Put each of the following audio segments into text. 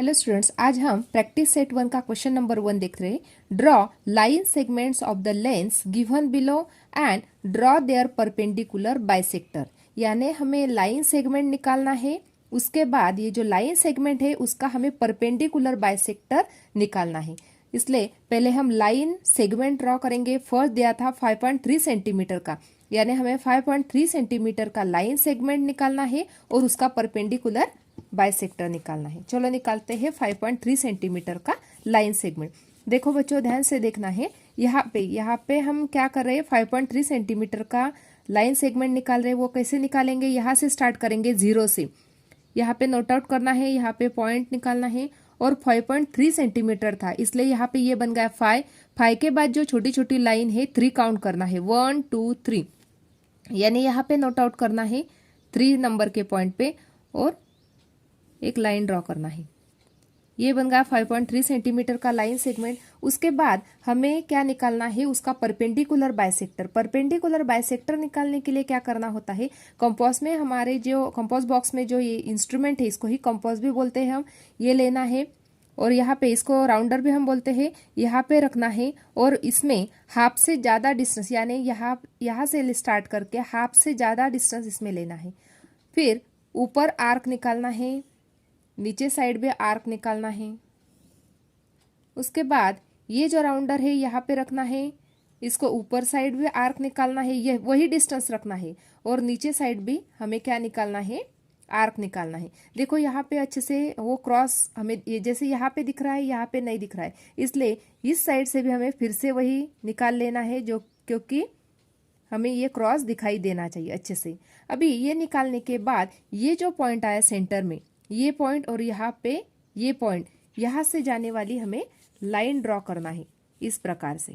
Hello students, आज हम practice set 1 का क्वेश्चन नंबर 1 देख रहे हैं। Draw line segments of the lengths given below and draw their perpendicular bisector. यानी हमें लाइन सेगमेंट निकालना है, उसके बाद ये जो लाइन सेगमेंट है उसका हमें परपेंडिकुलर बाइसेक्टर निकालना है। इसलिए पहले हम लाइन सेगमेंट ड्रॉ करेंगे। फर्स्ट दिया था 5.3 सेंटीमीटर का, यानी हमें 5.3 सेंटीमीटर का लाइन सेगमेंट निकालना है और उसका परपेंडिकुलर बाइसेक्टर निकालना है। चलो निकालते हैं 5.3 सेंटीमीटर का लाइन सेगमेंट। देखो बच्चों, ध्यान से देखना है। यहाँ पे हम क्या कर रहे हैं, 5.3 सेंटीमीटर का लाइन सेगमेंट निकाल रहे हैं। वो कैसे निकालेंगे, यहाँ से स्टार्ट करेंगे, जीरो से। यहाँ पे नोट आउट करना है, यहाँ पे पॉइंट निकालना है। और 5.3 सेंटीमीटर था, इसलिए यहाँ पे ये बन गया 5। 5 के बाद जो छोटी छोटी लाइन है 3 काउंट करना है, 1 2 3, यानी यहाँ पे नोट आउट करना है 3 नंबर के पॉइंट पे और एक लाइन ड्रॉ करना है। ये बन गया 5.3 सेंटीमीटर का लाइन सेगमेंट। उसके बाद हमें क्या निकालना है, उसका परपेंडिकुलर बाइसेक्टर। परपेंडिकुलर बाइसेक्टर निकालने के लिए क्या करना होता है, कंपास में हमारे जो कंपास बॉक्स में जो ये इंस्ट्रूमेंट है, इसको ही कंपास भी बोलते हैं हम, ये लेना है। और यहाँ पे इसको राउंडर भी हम बोलते हैं, यहाँ पे रखना है। और इसमें हाफ से ज्यादा डिस्टेंस, यानी यहाँ से स्टार्ट करके हाफ से ज्यादा डिस्टेंस इसमें लेना है। फिर ऊपर आर्क निकालना है, नीचे साइड में आर्क निकालना है। उसके बाद ये जो राउंडर है यहाँ पे रखना है, इसको ऊपर साइड भी आर्क निकालना है, ये वही डिस्टेंस रखना है। और नीचे साइड भी हमें क्या निकालना है, आर्क निकालना है। देखो यहाँ पे अच्छे से वो क्रॉस हमें ये जैसे यहाँ पे दिख रहा है, यहाँ पे नहीं दिख रहा है, इसलिए इस साइड से भी हमें फिर से वही निकाल लेना है, जो क्योंकि हमें ये क्रॉस दिखाई देना चाहिए अच्छे से। अभी ये निकालने के बाद ये जो पॉइंट आया सेंटर में, ये पॉइंट और यहाँ पे ये पॉइंट, यहाँ से जाने वाली हमें लाइन ड्रॉ करना है इस प्रकार से।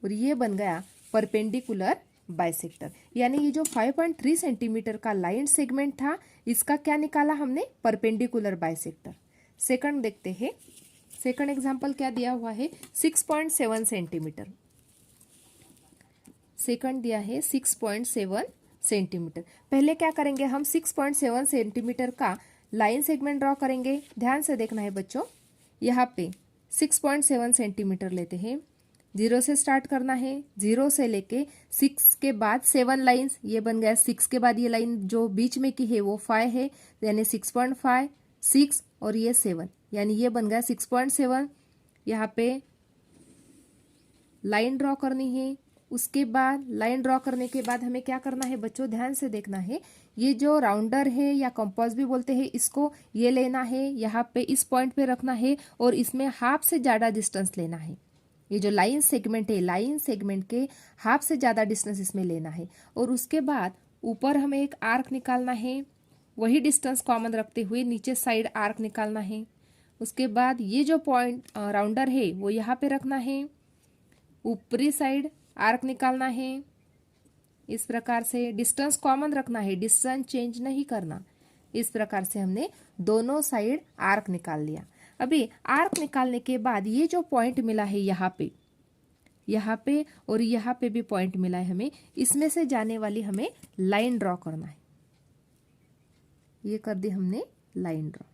और ये बन गया परपेंडिकुलर बाइसेक्टर। यानी ये जो 5.3 सेंटीमीटर का लाइन सेगमेंट था, इसका क्या निकाला हमने, परपेंडिकुलर बाइसेक्टर। सेकंड देखते हैं। सेकंड एग्जांपल क्या दिया हुआ है, 6.7 सेंटीमीटर। सेकंड दिया है 6.7 सेंटीमीटर। पहले क्या करेंगे, हम 6.7 सेंटीमीटर का लाइन सेगमेंट ड्रॉ करेंगे। ध्यान से देखना है बच्चों, यहाँ पे 6.7 सेंटीमीटर लेते हैं। 0 से स्टार्ट करना है, 0 से लेके 6 के बाद 7 लाइन्स, ये बन गया 6 के बाद ये लाइन जो बीच में की है वो 5 है, यानी 6.5, 6 और ये 7, यानी ये बन गया 6.7। यहाँ पे लाइन ड्रॉ करनी है। उसके बाद लाइन ड्रॉ करने के बाद हमें क्या करना है बच्चों, ध्यान से देखना है। ये जो राउंडर है या कंपास भी बोलते हैं इसको, ये लेना है, यहाँ पे इस पॉइंट पे रखना है और इसमें हाफ से ज्यादा डिस्टेंस लेना है। ये जो लाइन सेगमेंट है, लाइन सेगमेंट के हाफ से ज्यादा डिस्टेंस इसमें लेना है। और उसके बाद ऊपर हमें एक आर्क निकालना है, वही डिस्टेंस कॉमन रखते हुए नीचे साइड आर्क निकालना है। उसके बाद ये जो पॉइंट राउंडर है वो यहाँ पे रखना है, ऊपरी साइड आर्क निकालना है। इस प्रकार से डिस्टेंस कॉमन रखना है, डिस्टेंस चेंज नहीं करना। इस प्रकार से हमने दोनों साइड आर्क निकाल लिया। अभी आर्क निकालने के बाद ये जो पॉइंट मिला है यहाँ पे और यहाँ पे भी पॉइंट मिला है हमें, इसमें से जाने वाली हमें लाइन ड्रॉ करना है। ये कर दी हमने लाइन ड्रॉ,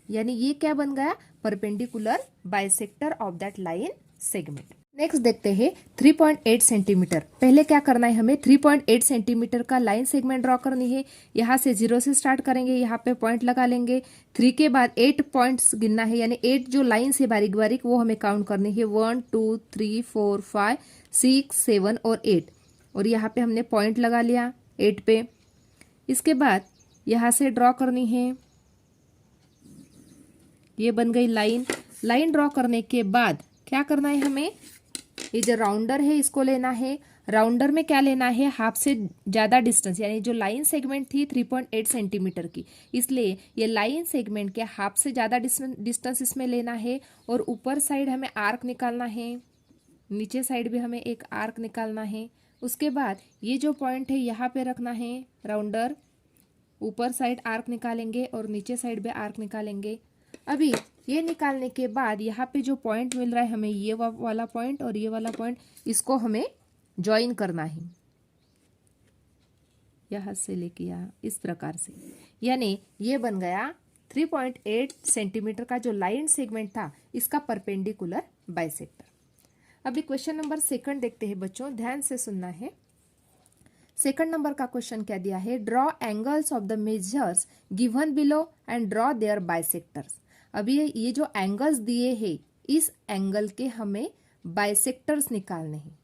यानी ये क्या बन गया, perpendicular bisector of that line segment. Next देखते हैं 3.8 सेंटीमीटर। पहले क्या करना है, हमें 3.8 सेंटीमीटर का लाइन सेगमेंट ड्रॉ करनी है। यहाँ से 0 से स्टार्ट करेंगे, यहाँ पे पॉइंट लगा लेंगे। 3 के बाद 8 पॉइंट्स गिनना है, यानी 8 जो लाइन से बारीक बारीक वो हमें काउंट करनी है, 1 2 3 4 5 6 7 और 8। और यहाँ पे हमने पॉइंट लगा लिया 8 पे। इसके बाद यहाँ से ड्रॉ करनी है, ये बन गई लाइन। लाइन ड्रॉ करने के बाद क्या करना है हमें, ये जो राउंडर है इसको लेना है। राउंडर में क्या लेना है, हाफ से ज्यादा डिस्टेंस, यानी जो लाइन सेगमेंट थी 3.8 सेंटीमीटर की, इसलिए ये लाइन सेगमेंट के हाफ से ज्यादा डिस्टेंस इसमें लेना है। और ऊपर साइड हमें आर्क निकालना है, नीचे साइड भी हमें एक आर्क निकालना है। उसके बाद ये जो पॉइंट है यहाँ पे रखना है राउंडर, ऊपर साइड आर्क निकालेंगे और नीचे साइड भी आर्क निकालेंगे। अभी ये निकालने के बाद यहाँ पे जो पॉइंट मिल रहा है हमें, ये वाला पॉइंट और ये वाला पॉइंट, इसको हमें ज्वाइन करना है। यहाँ से लेके यहाँ इस प्रकार से, यानी ये बन गया 3.8 सेंटीमीटर का जो लाइन सेगमेंट था इसका परपेंडिकुलर बाइसेक्टर। अभी क्वेश्चन नंबर सेकंड देखते हैं बच्चों, ध्यान से सुनना है। सेकंड नंबर का क्वेश्चन क्या दिया है, draw angles of the measures given below and draw their bisectors. अभी ये जो एंगल्स दिए हैं इस एंगल के हमें बाइसेक्टर्स निकालने हैं।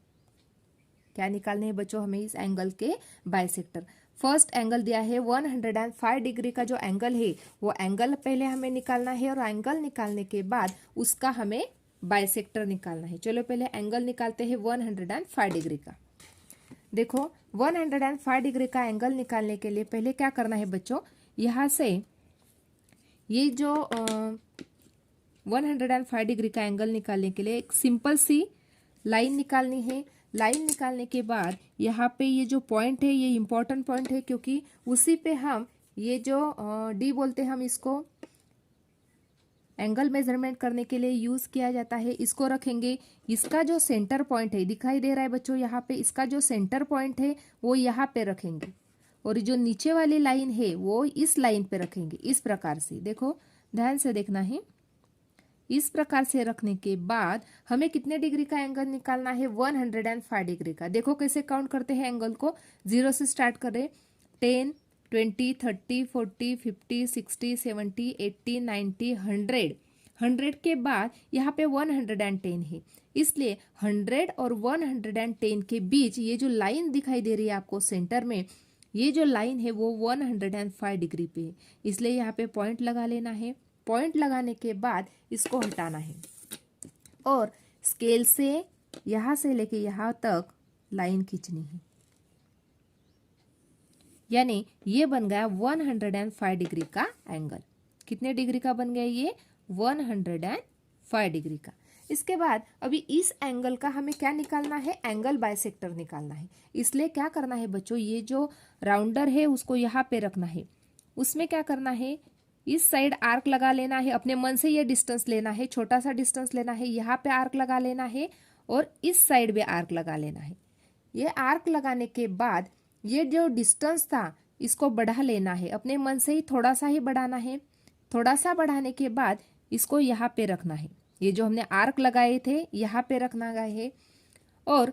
क्या निकालने हैं बच्चों, हमें इस एंगल के बाइसेक्टर। फर्स्ट एंगल दिया है 105 डिग्री का जो एंगल है वो एंगल पहले हमें निकालना है, और एंगल निकालने के बाद उसका हमें बाइसेक्टर निकालना है। चलो पहले एंगल निकालते हैं 105 डिग्री का। देखो 105 डिग्री का एंगल निकालने के लिए पहले क्या करना है बच्चों, यहां से ये जो 105 डिग्री का एंगल निकालने के लिए एक सिंपल सी लाइन निकालनी है। लाइन निकालने के बाद यहाँ पे ये जो पॉइंट है ये इंपॉर्टेंट पॉइंट है, क्योंकि उसी पे हम ये जो डी बोलते हैं हम इसको एंगल मेजरमेंट करने के लिए यूज किया जाता है, इसको रखेंगे। इसका जो सेंटर पॉइंट है दिखाई दे रहा है बच्चों यहाँ पे, इसका जो सेंटर पॉइंट है वो यहाँ पे रखेंगे, और जो नीचे वाली लाइन है वो इस लाइन पे रखेंगे। इस प्रकार से देखो, ध्यान से देखना है। इस प्रकार से रखने के बाद हमें कितने डिग्री का एंगल निकालना है, 105 डिग्री का। देखो कैसे काउंट करते हैं एंगल को, 0 से स्टार्ट करें, 10, 20, 30, 40, 50, 60, 70, 80, 90, 100। 100 के बाद यहाँ पे 110 है, इसलिए 100 और 110 के बीच ये जो लाइन दिखाई दे रही है आपको सेंटर में, ये जो लाइन है वो 105 डिग्री पे है, इसलिए यहाँ पे पॉइंट लगा लेना है। पॉइंट लगाने के बाद इसको हटाना है, और स्केल से यहां से लेके यहां तक लाइन खींचनी है, यानी ये बन गया 105 डिग्री का एंगल। कितने डिग्री का बन गया ये, 105 डिग्री का। इसके बाद अभी इस एंगल का हमें क्या निकालना है, एंगल बाइसेक्टर निकालना है। इसलिए क्या करना है बच्चों, ये जो राउंडर है उसको यहाँ पे रखना है। उसमें क्या करना है, इस साइड आर्क लगा लेना है, अपने मन से ये डिस्टेंस लेना है, छोटा सा डिस्टेंस लेना है, यहाँ पे आर्क लगा लेना है, और इस साइड भी आर्क लगा लेना है। ये आर्क लगाने के बाद ये जो डिस्टेंस था इसको बढ़ा लेना है, अपने मन से ही थोड़ा सा ही बढ़ाना है। थोड़ा सा बढ़ाने के बाद इसको यहाँ पे रखना है, ये जो हमने आर्क लगाए थे यहाँ पे रखना है, और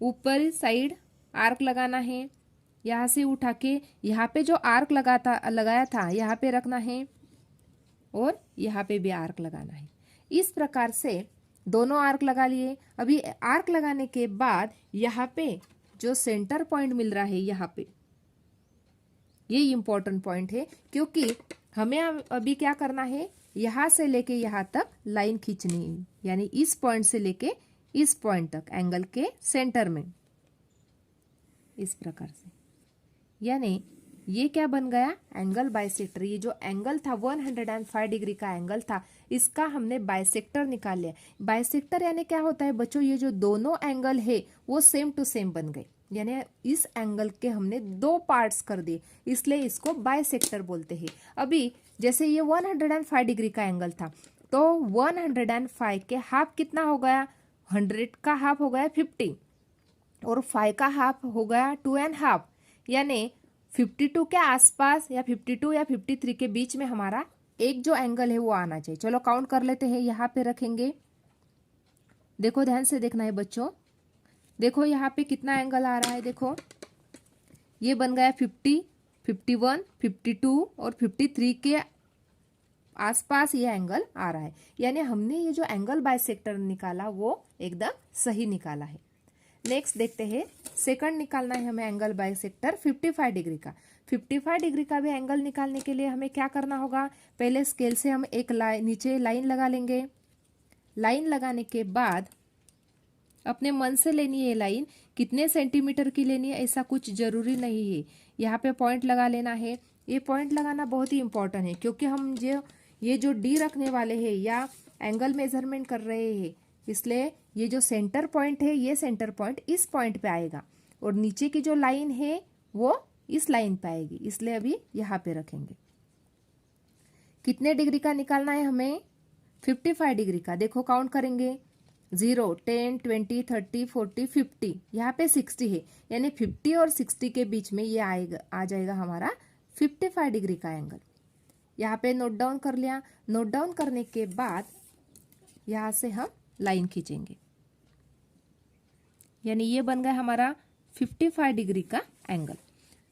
ऊपर साइड आर्क लगाना है। यहाँ से उठा के यहाँ पे जो आर्क लगाया था यहाँ पे रखना है, और यहाँ पे भी आर्क लगाना है। इस प्रकार से दोनों आर्क लगा लिए। अभी आर्क लगाने के बाद यहाँ पे जो सेंटर पॉइंट मिल रहा है यहाँ पे, ये इंपॉर्टेंट पॉइंट है, क्योंकि हमें अभी क्या करना है, यहाँ से लेके यहाँ तक लाइन खींचनी है, यानी इस पॉइंट से लेके इस पॉइंट तक एंगल के सेंटर में, इस प्रकार से। यानी ये क्या बन गया, एंगल बाइसेक्टर। ये जो एंगल था 105 डिग्री का एंगल था, इसका हमने बाइसेक्टर निकाल लिया। बाइसेक्टर यानी क्या होता है बच्चों, ये जो दोनों एंगल है वो सेम टू सेम बन गए, यानी इस एंगल के हमने दो पार्ट्स कर दिए, इसलिए इसको बाइसेक्टर बोलते हैं। अभी जैसे ये 105 डिग्री का एंगल था, तो 105 के हाफ कितना हो गया, 100 का हाफ हो गया 50, और 5 का हाफ हो गया 2.5, यानी 52 के आसपास या 52 या 53 के बीच में हमारा एक जो एंगल है वो आना चाहिए। चलो काउंट कर लेते हैं, यहाँ पे रखेंगे। देखो ध्यान से देखना है बच्चों, देखो यहाँ पे कितना एंगल आ रहा है। देखो ये बन गया 50, 51, 52 और 53 के आसपास ये एंगल आ रहा है, यानी हमने ये जो एंगल बाइसेक्टर निकाला वो एकदम सही निकाला है। नेक्स्ट देखते हैं, सेकंड निकालना है हमें एंगल बाइसेक्टर 55 डिग्री का। 55 डिग्री का भी एंगल निकालने के लिए हमें क्या करना होगा, पहले स्केल से हम एक नीचे लाइन लगा लेंगे। लाइन लगाने के बाद अपने मन से लेनी है लाइन, कितने सेंटीमीटर की लेनी है ऐसा कुछ जरूरी नहीं है, यहाँ पे पॉइंट लगा लेना है। ये पॉइंट लगाना बहुत ही इंपॉर्टेंट है, क्योंकि हम ये जो डी रखने वाले हैं या एंगल मेजरमेंट कर रहे हैं, इसलिए ये जो सेंटर पॉइंट है ये सेंटर पॉइंट इस पॉइंट पे आएगा, और नीचे की जो लाइन है वो इस लाइन पे आएगी, इसलिए अभी यहाँ पे रखेंगे। कितने डिग्री का निकालना है हमें, 55 डिग्री का। देखो काउंट करेंगे, 0, 10, 20, 30, 40, 50, यहाँ पे 60 है, यानी 50 और 60 के बीच में ये आ जाएगा हमारा 55 डिग्री का एंगल। यहाँ पे नोट डाउन कर लिया। नोट डाउन करने के बाद यहाँ से हम लाइन खींचेंगे, यानी ये बन गया हमारा 55 डिग्री का एंगल।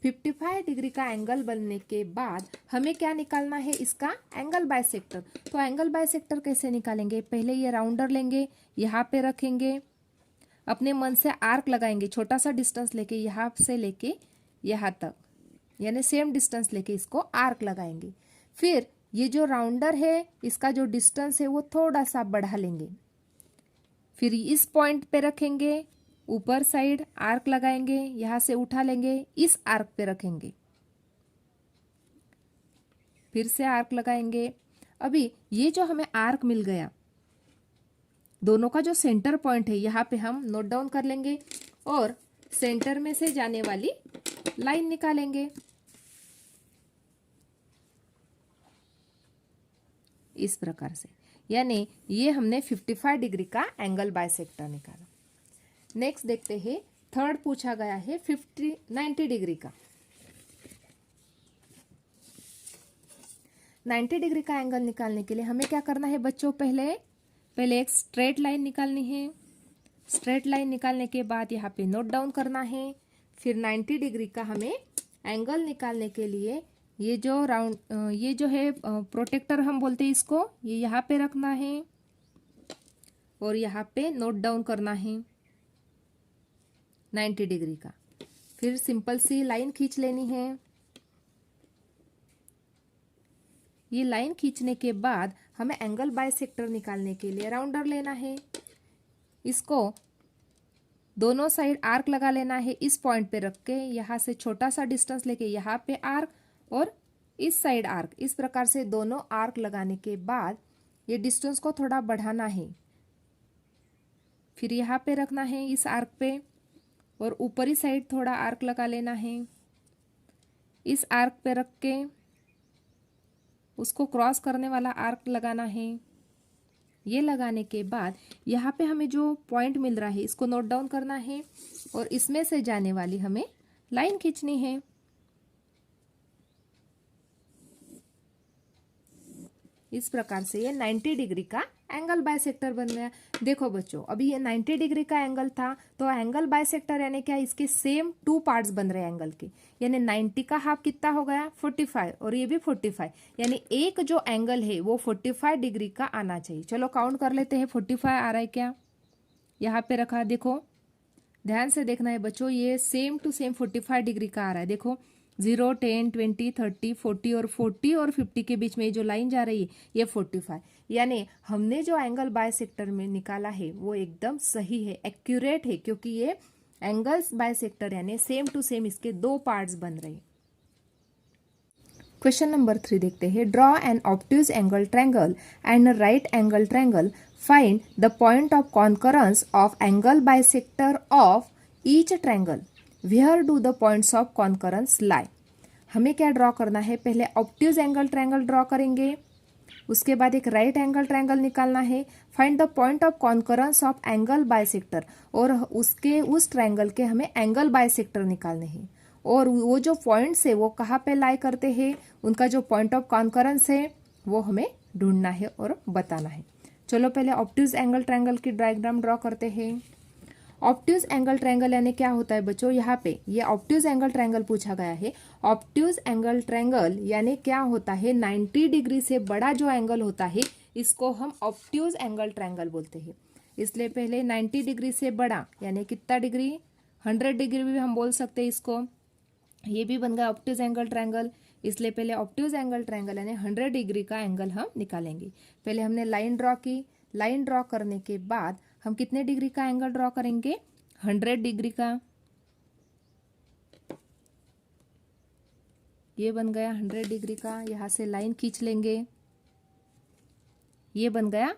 55 डिग्री का एंगल बनने के बाद हमें क्या निकालना है, इसका एंगल बाइसेक्टर। तो एंगल बाइसेक्टर कैसे निकालेंगे, पहले ये राउंडर लेंगे, यहाँ पे रखेंगे, अपने मन से आर्क लगाएंगे, छोटा सा डिस्टेंस लेके यहाँ से लेके यहाँ तक, यानी सेम डिस्टेंस लेके इसको आर्क लगाएंगे। फिर ये जो राउंडर है इसका जो डिस्टेंस है वो थोड़ा सा बढ़ा लेंगे, फिर इस पॉइंट पे रखेंगे, ऊपर साइड आर्क लगाएंगे, यहां से उठा लेंगे, इस आर्क पे रखेंगे, फिर से आर्क लगाएंगे। अभी ये जो हमें आर्क मिल गया, दोनों का जो सेंटर पॉइंट है यहाँ पे हम नोट डाउन कर लेंगे और सेंटर में से जाने वाली लाइन निकालेंगे इस प्रकार से, यानी ये हमने 55 डिग्री का एंगल बाइसेक्टर निकाला। नेक्स्ट देखते हैं, थर्ड पूछा गया है 90 डिग्री का। 90 डिग्री का एंगल निकालने के लिए हमें क्या करना है बच्चों, पहले एक स्ट्रेट लाइन निकालनी है। स्ट्रेट लाइन निकालने के बाद यहाँ पे नोट डाउन करना है। फिर 90 डिग्री का हमें एंगल निकालने के लिए ये जो है प्रोटेक्टर हम बोलते हैं इसको, ये यहाँ पे रखना है और यहाँ पे नोट डाउन करना है 90 डिग्री का। फिर सिंपल सी लाइन खींच लेनी है। ये लाइन खींचने के बाद हमें एंगल बाइसेक्टर निकालने के लिए राउंडर लेना है। इसको दोनों साइड आर्क लगा लेना है, इस पॉइंट पे रख के यहाँ से छोटा सा डिस्टेंस लेके यहाँ पे आर्क और इस साइड आर्क, इस प्रकार से दोनों आर्क लगाने के बाद ये डिस्टेंस को थोड़ा बढ़ाना है। फिर यहाँ पे रखना है इस आर्क पे और ऊपरी साइड थोड़ा आर्क लगा लेना है, इस आर्क पे रख के उसको क्रॉस करने वाला आर्क लगाना है। ये लगाने के बाद यहाँ पे हमें जो पॉइंट मिल रहा है इसको नोट डाउन करना है और इसमें से जाने वाली हमें लाइन खींचनी है। इस प्रकार से ये 90 डिग्री का एंगल बाइसेक्टर बन गया। देखो बच्चों, अभी ये 90 डिग्री का एंगल था, तो एंगल बाइसेक्टर यानी क्या, इसके सेम 2 पार्ट्स बन रहे हैं एंगल के, यानी 90 का हाफ कितना हो गया 45 और ये भी 45, यानी एक जो एंगल है वो 45 डिग्री का आना चाहिए। चलो काउंट कर लेते हैं, 45 आ रहा है क्या, यहाँ पे रखा, देखो ध्यान से देखना है बच्चों, ये सेम टू सेम 45 डिग्री का आ रहा है। देखो 0, 10, 20, 30, 40 और 50 के बीच में ये जो लाइन जा रही है ये 45, यानी हमने जो एंगल बाइसेक्टर में निकाला है वो एकदम सही है, एक्यूरेट है, क्योंकि ये एंगल्स बाइसेक्टर यानी सेम टू सेम इसके 2 पार्ट्स बन रहे हैं। क्वेश्चन नंबर 3 देखते हैं, draw an obtuse angle triangle and right angle triangle, find the point of concurrence of angle bisector of each triangle, where do the points of concurrence lie. हमें क्या draw करना है, पहले ऑब्ट्यूज एंगल ट्रायंगल ड्रॉ करेंगे, उसके बाद एक right angle triangle निकालना है, find the point of concurrence of angle bisector, और उस ट्रायंगल के हमें एंगल बाइसेक्टर निकालने हैं, और वो जो पॉइंट्स है वो कहाँ पे लाई करते हैं, उनका जो पॉइंट ऑफ कॉन्करेंस है वो हमें ढूंढना है और बताना है। चलो पहले ऑब्ट्यूज एंगल ट्रायंगल की डायग्राम ड्रॉ करते हैं। ऑब्ट्यूज एंगल ट्रायंगल यानी क्या होता है बच्चों, यहाँ पे ये ऑब्ट्यूज एंगल ट्रायंगल पूछा गया है। ऑब्ट्यूज एंगल ट्रायंगल यानी क्या होता है, 90 डिग्री से बड़ा जो एंगल होता है इसको हम ऑब्ट्यूज एंगल ट्रायंगल बोलते हैं। इसलिए पहले 90 डिग्री से बड़ा यानी कितना डिग्री, 100 डिग्री भी हम बोल सकते हैं इसको, ये भी बन गया ऑब्ट्यूज एंगल ट्रायंगल। इसलिए पहले ऑब्ट्यूज एंगल ट्रायंगल यानी 100 डिग्री का एंगल हम निकालेंगे। पहले हमने लाइन ड्रॉ की, लाइन ड्रॉ करने के बाद हम कितने डिग्री का एंगल ड्रॉ करेंगे, 100 डिग्री का। ये बन गया 100 डिग्री का, यहां से लाइन खींच लेंगे, ये बन गया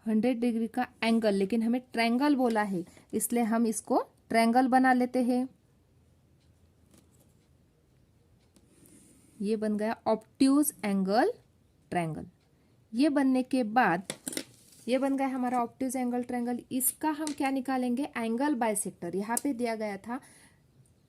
100 डिग्री का एंगल, लेकिन हमें ट्रायंगल बोला है इसलिए हम इसको ट्रायंगल बना लेते हैं। ये बन गया ऑब्ट्यूज एंगल ट्रायंगल। ये बनने के बाद ये बन गया हमारा ऑब्ट्यूज एंगल ट्रायंगल। इसका हम क्या निकालेंगे, एंगल बाइसेक्टर। यहाँ पे दिया गया था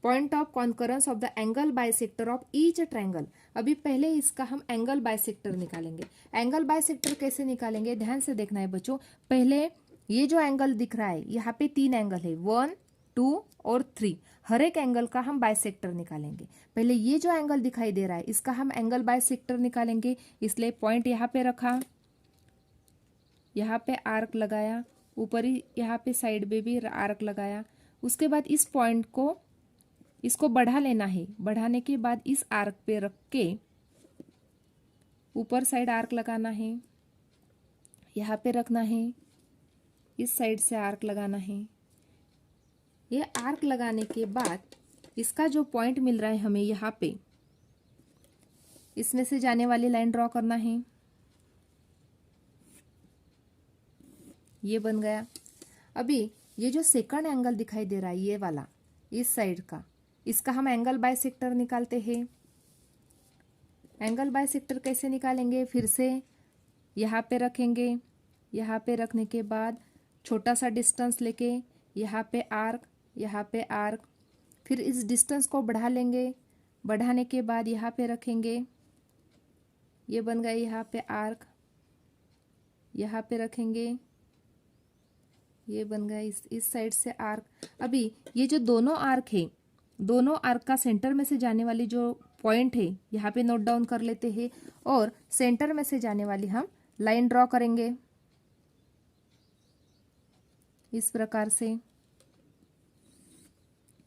point of concurrence of the angle bisector of each triangle. अभी पहले इसका हम एंगल बाइसेक्टर निकालेंगे। एंगल बाइसेक्टर कैसे निकालेंगे, ध्यान से देखना है बच्चों। पहले ये जो एंगल दिख रहा है, यहाँ पे 3 एंगल है, 1, 2 और 3। हर एक एंगल का हम बाइसेक्टर निकालेंगे। पहले ये जो एंगल दिखाई दे रहा है, इसका हम एंगल बाइसेक्टर निकालेंगे। इसलिए पॉइंट यहाँ पे रखा, यहाँ पे आर्क लगाया, ऊपर ही यहाँ पे साइड पे भी आर्क लगाया। उसके बाद इस पॉइंट को, इसको बढ़ा लेना है। बढ़ाने के बाद इस आर्क पे रख के ऊपर साइड आर्क लगाना है, यहाँ पे रखना है, इस साइड से आर्क लगाना है। ये आर्क लगाने के बाद इसका जो पॉइंट मिल रहा है हमें यहाँ पे, इसमें से जाने वाली लाइन ड्रॉ करना है। ये बन गया। अभी ये जो सेकंड एंगल दिखाई दे रहा है, ये वाला इस साइड का, इसका हम एंगल बाइसेक्टर निकालते हैं। एंगल बाइसेक्टर कैसे निकालेंगे, फिर से यहाँ पे रखेंगे। यहाँ पे रखने के बाद छोटा सा डिस्टेंस लेके यहाँ पे आर्क, यहाँ पे आर्क, फिर इस डिस्टेंस को बढ़ा लेंगे। बढ़ाने के बाद यहाँ पे रखेंगे। ये बन गया यहाँ पे आर्क, यहाँ पे रखेंगे। ये बन गया इस साइड से आर्क। अभी ये जो दोनों आर्क है, दोनों आर्क का सेंटर में से जाने वाली जो पॉइंट है, यहाँ पे नोट डाउन कर लेते हैं। और सेंटर में से जाने वाली हम लाइन ड्रॉ करेंगे इस प्रकार से।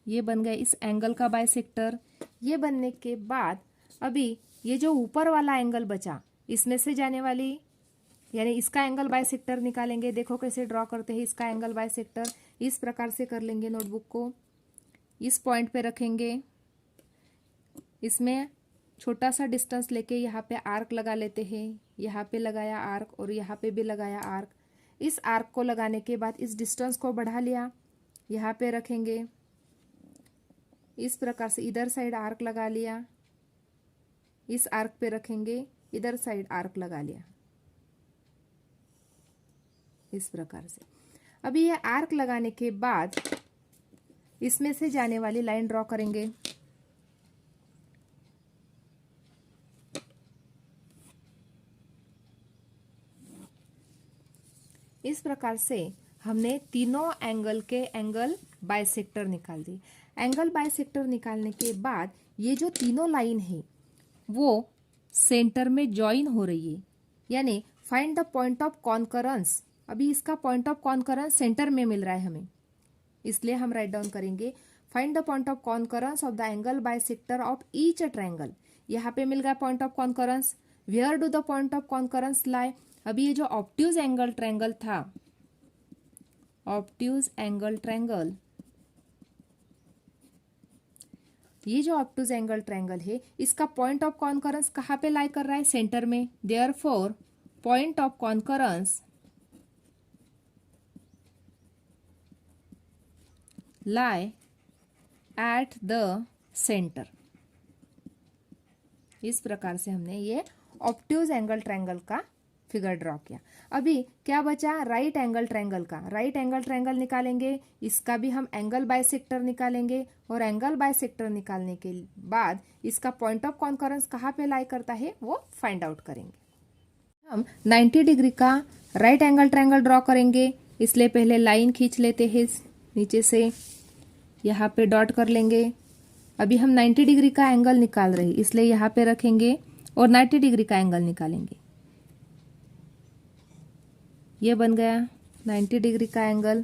ये बन गया इस एंगल का बाइसेक्टर। ये बनने के बाद अभी ये जो ऊपर वाला एंगल बचा, इसमें से जाने वाली, यानी इसका एंगल बाइसेक्टर निकालेंगे। देखो कैसे ड्रॉ करते हैं इसका एंगल बाइसेक्टर। इस प्रकार से कर लेंगे। नोटबुक को इस पॉइंट पे रखेंगे, इसमें छोटा सा डिस्टेंस लेके यहाँ पे आर्क लगा लेते हैं। यहाँ पे लगाया आर्क और यहाँ पे भी लगाया आर्क। इस आर्क को लगाने के बाद इस डिस्टेंस को बढ़ा लिया, यहाँ पे रखेंगे। इस प्रकार से इधर साइड आर्क लगा लिया, इस आर्क पे रखेंगे, इधर साइड आर्क लगा लिया इस प्रकार से। अभी ये आर्क लगाने के बाद इसमें से जाने वाली लाइन ड्रॉ करेंगे। इस प्रकार से हमने तीनों एंगल के एंगल बाइसेक्टर निकाल दी। एंगल बाइसेक्टर निकालने के बाद ये जो तीनों लाइन है वो सेंटर में ज्वाइन हो रही है, यानी find the point of concurrence. अभी इसका पॉइंट ऑफ कॉन्करेंस सेंटर में मिल रहा है हमें, इसलिए हम राइट डाउन करेंगे find the point of concurrence of the angle bisector of each triangle. यहाँ पे मिल गया point of concurrence. Where do the point of concurrence lie. अभी ये जो ऑब्ट्यूज एंगल ट्रायंगल था, ऑब्ट्यूज एंगल ट्रायंगल, ये जो ऑब्ट्यूज एंगल ट्रायंगल है, इसका पॉइंट ऑफ कॉन्करेंस कहाँ पे लाई कर रहा है, सेंटर में। Therefore point of concurrence lie at the center। इस प्रकार से हमने ये ऑब्ट्यूज एंगल ट्रायंगल का फिगर ड्रॉ किया। अभी क्या बचा, राइट एंगल ट्रायंगल का। राइट एंगल ट्रायंगल निकालेंगे, इसका भी हम एंगल बाइसेक्टर निकालेंगे और एंगल बाइसेक्टर निकालने के बाद इसका पॉइंट ऑफ कॉन्करेंस कहाँ पे लाई करता है वो फाइंड आउट करेंगे। हम 90 डिग्री का राइट एंगल ट्रायंगल ड्रॉ करेंगे, इसलिए पहले लाइन खींच लेते हैं नीचे से, यहाँ पे डॉट कर लेंगे। अभी हम 90 डिग्री का एंगल निकाल रहे हैं, इसलिए यहाँ पे रखेंगे और 90 डिग्री का एंगल निकालेंगे। ये बन गया 90 डिग्री का एंगल,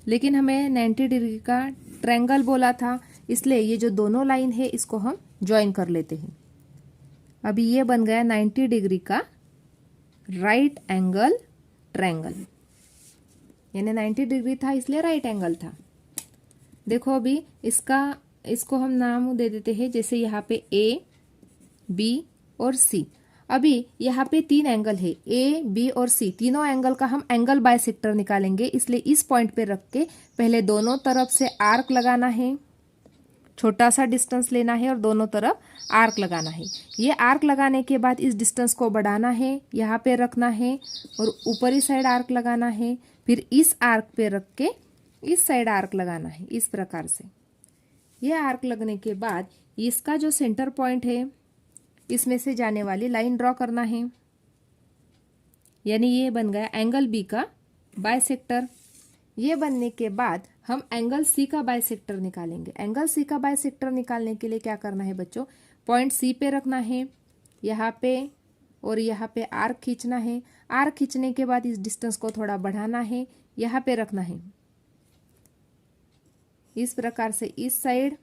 लेकिन हमें 90 डिग्री का ट्रायंगल बोला था, इसलिए ये जो दोनों लाइन है इसको हम ज्वाइन कर लेते हैं। अभी ये बन गया 90 डिग्री का राइट एंगल ट्रायंगल, यानी 90 डिग्री था इसलिए राइट एंगल था। देखो अभी इसको हम नाम दे देते हैं, जैसे यहाँ पे ए, बी और सी। अभी यहाँ पे 3 एंगल है, ए, बी और सी। तीनों एंगल का हम एंगल बाइसेक्टर निकालेंगे, इसलिए इस पॉइंट पे रख के पहले दोनों तरफ से आर्क लगाना है। छोटा सा डिस्टेंस लेना है और दोनों तरफ आर्क लगाना है। ये आर्क लगाने के बाद इस डिस्टेंस को बढ़ाना है, यहाँ पे रखना है और ऊपरी साइड आर्क लगाना है, फिर इस आर्क पे रख के इस साइड आर्क लगाना है। इस प्रकार से ये आर्क लगने के बाद इसका जो सेंटर पॉइंट है इसमें से जाने वाली लाइन ड्रॉ करना है, यानी ये बन गया एंगल बी का बाइसेक्टर। ये बनने के बाद हम एंगल सी का बाइसेक्टर निकालेंगे। एंगल सी का बाइसेक्टर निकालने के लिए क्या करना है बच्चों, पॉइंट सी पे रखना है, यहाँ पे और यहाँ पे आर्क खींचना है। आर्क खींचने के बाद इस डिस्टेंस को थोड़ा बढ़ाना है, यहाँ पे रखना है। इस प्रकार से इस साइड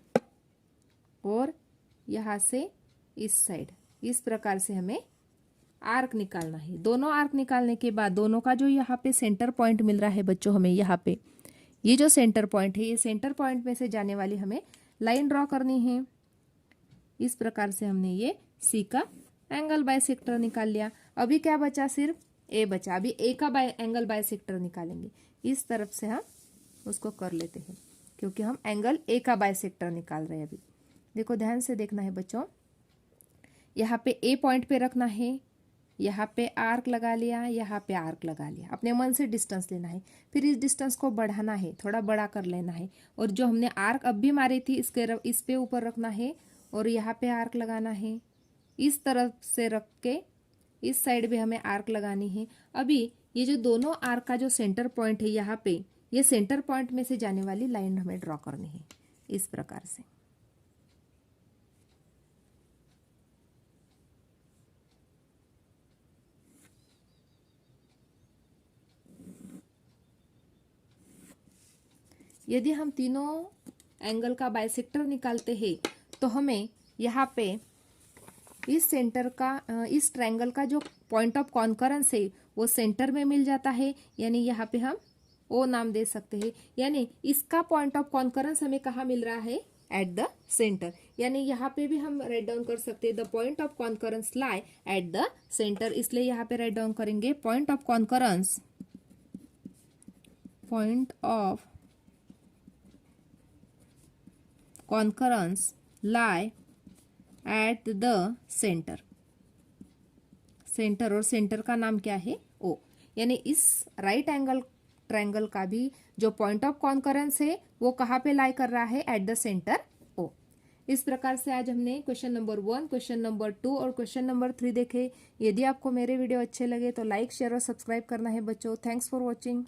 और यहाँ से इस साइड, इस प्रकार से हमें आर्क निकालना है। दोनों आर्क निकालने के बाद दोनों का जो यहाँ पे सेंटर पॉइंट मिल रहा है बच्चों, हमें यहाँ पे ये जो सेंटर पॉइंट है, ये सेंटर पॉइंट में से जाने वाली हमें लाइन ड्रॉ करनी है। इस प्रकार से हमने ये सी का एंगल बाइसेक्टर निकाल लिया। अभी क्या बचा, सिर्फ ए बचा। अभी ए का एंगल बाइसेक्टर निकालेंगे। इस तरफ से हम उसको कर लेते हैं, क्योंकि हम एंगल ए का बाइसेक्टर निकाल रहे हैं। अभी देखो, ध्यान से देखना है बच्चों, यहाँ पे ए पॉइंट पे रखना है, यहाँ पे आर्क लगा लिया, यहाँ पे आर्क लगा लिया। अपने मन से डिस्टेंस लेना है, फिर इस डिस्टेंस को बढ़ाना है, थोड़ा बड़ा कर लेना है। और जो हमने आर्क अब भी मारी थी इस पे ऊपर रखना है और यहाँ पे आर्क लगाना है। इस तरफ से रख के इस साइड भी हमें आर्क लगानी है। अभी ये जो दोनों आर्क का जो सेंटर पॉइंट है, यहाँ पे ये सेंटर पॉइंट में से जाने वाली लाइन हमें ड्रॉ करनी है इस प्रकार से। यदि हम तीनों एंगल का बाइसेक्टर निकालते हैं तो हमें यहाँ पे इस सेंटर का, इस ट्रायंगल का जो पॉइंट ऑफ कॉन्करेंस है वो सेंटर में मिल जाता है, यानी यहाँ पे हम ओ नाम दे सकते हैं। यानी इसका पॉइंट ऑफ कॉन्करेंस हमें कहाँ मिल रहा है, एट द सेंटर। यानी यहाँ पे भी हम राइट डाउन कर सकते हैं the point of concurrence lie at the centre, इसलिए यहाँ पे राइट डाउन करेंगे point of concurrence, point of concurrence lie at the centre. Centre, और सेंटर का नाम क्या है, ओ। यानी इस राइट एंगल ट्रायंगल का भी जो पॉइंट ऑफ कॉन्करेंस है वो कहाँ पे लाई कर रहा है, एट द सेंटर ओ। इस प्रकार से आज हमने क्वेश्चन नंबर 1, क्वेश्चन नंबर 2 और क्वेश्चन नंबर 3 देखे। यदि आपको मेरे वीडियो अच्छे लगे तो लाइक, शेयर और सब्सक्राइब करना है बच्चों। Thanks for watching.